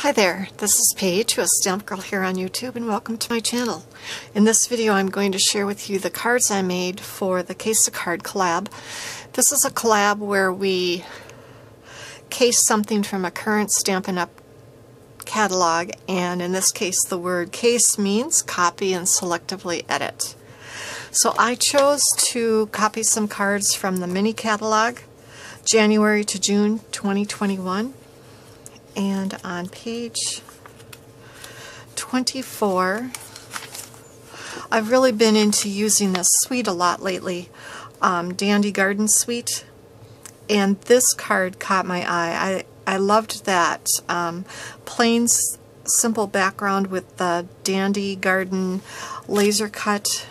Hi there, this is Paige, a Stamp Girl here on YouTube, and welcome to my channel. In this video I'm going to share with you the cards I made for the Case a Card collab. This is a collab where we case something from a current Stampin' Up! Catalog, and in this case the word case means copy and selectively edit. So I chose to copy some cards from the mini catalog, January to June 2021. And on page 24, I've really been into using this suite a lot lately, Dandy Garden Suite, and this card caught my eye. I loved that plain, simple background with the Dandy Garden laser cut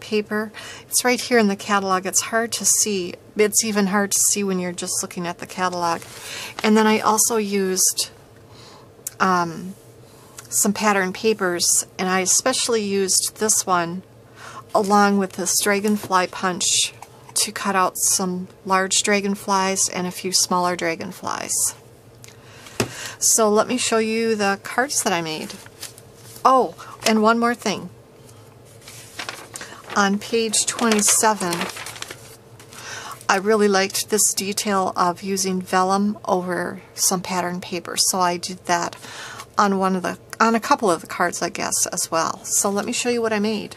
paper. It's right here in the catalog. It's hard to see. It's even hard to see when you're just looking at the catalog. And then I also used some pattern papers, and I especially used this one along with this dragonfly punch to cut out some large dragonflies and a few smaller dragonflies. So let me show you the cards that I made. Oh, and one more thing. On page 27, I really liked this detail of using vellum over some pattern paper, so I did that on a couple of the cards, I guess, as well. So let me show you what I made.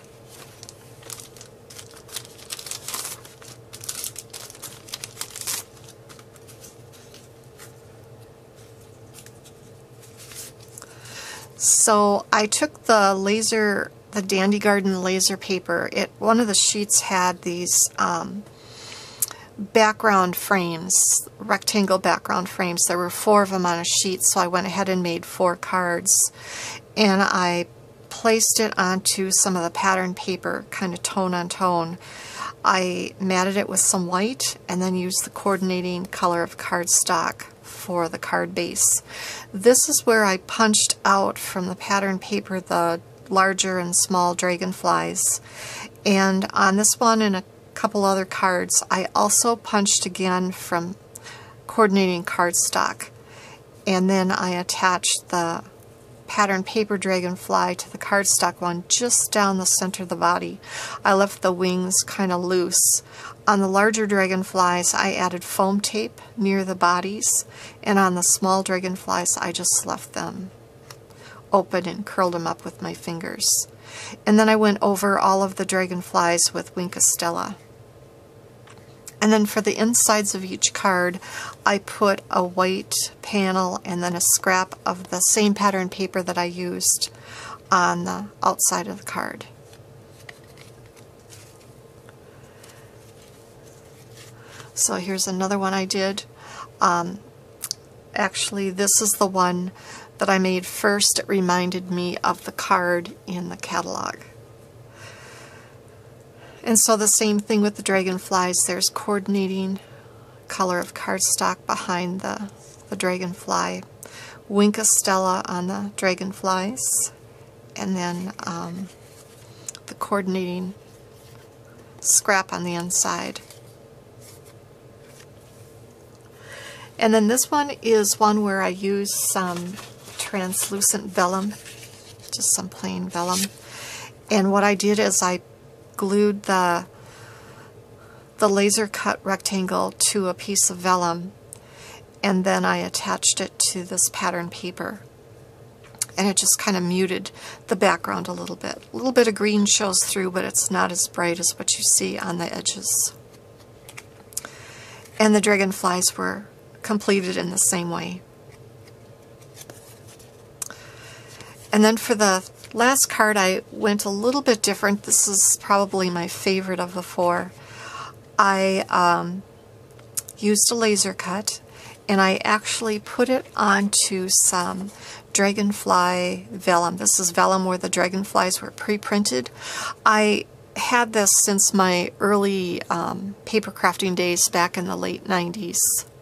So I took the Dandy Garden laser paper. One of the sheets had these background frames, rectangle background frames. There were 4 of them on a sheet, so I went ahead and made 4 cards. And I placed it onto some of the pattern paper, kind of tone on tone. I matted it with some white and then used the coordinating color of cardstock for the card base. This is where I punched out from the pattern paper the larger and small dragonflies. And on this one and a couple other cards, I also punched again from coordinating cardstock. And then I attached the pattern paper dragonfly to the cardstock one just down the center of the body. I left the wings kind of loose. On the larger dragonflies, I added foam tape near the bodies, and on the small dragonflies, I just left them open and curled them up with my fingers. And then I went over all of the dragonflies with Wink of Stella. And then for the insides of each card, I put a white panel and then a scrap of the same pattern paper that I used on the outside of the card. So here's another one I did. Actually, this is the one that I made first. It reminded me of the card in the catalog. And so the same thing with the dragonflies. There's coordinating color of cardstock behind the dragonfly. Wink of Stella on the dragonflies. And then the coordinating scrap on the inside. And then this one is one where I used some translucent vellum, just some plain vellum. And what I did is I glued the laser cut rectangle to a piece of vellum, and then I attached it to this pattern paper. And it just kind of muted the background a little bit. A little bit of green shows through, but it's not as bright as what you see on the edges. And the dragonflies were completed in the same way. And then for the last card, I went a little bit different. This is probably my favorite of the 4. I used a laser cut, and I actually put it onto some dragonfly vellum. This is vellum where the dragonflies were pre-printed. I had this since my early paper crafting days back in the late 90s.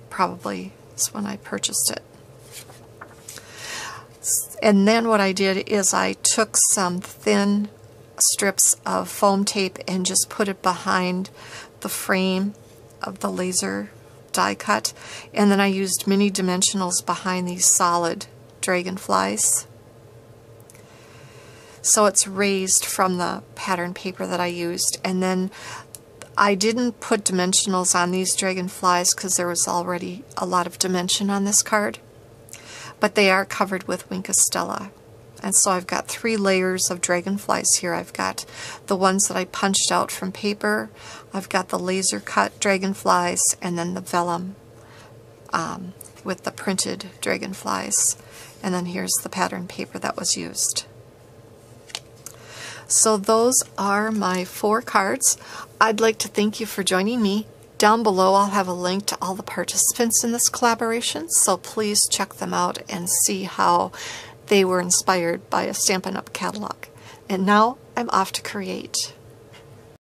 Probably is when I purchased it. And then what I did is I took some thin strips of foam tape and just put it behind the frame of the laser die cut, and then I used mini dimensionals behind these solid dragonflies. So it's raised from the pattern paper that I used. And then I didn't put dimensionals on these dragonflies because there was already a lot of dimension on this card. But they are covered with Wink Stella. And so I've got 3 layers of dragonflies here. I've got the ones that I punched out from paper, I've got the laser cut dragonflies, and then the vellum with the printed dragonflies. And then here's the pattern paper that was used. So those are my 4 cards. I'd like to thank you for joining me. Down below I'll have a link to all the participants in this collaboration, so please check them out and see how they were inspired by a Stampin' Up! Catalog. And now I'm off to create.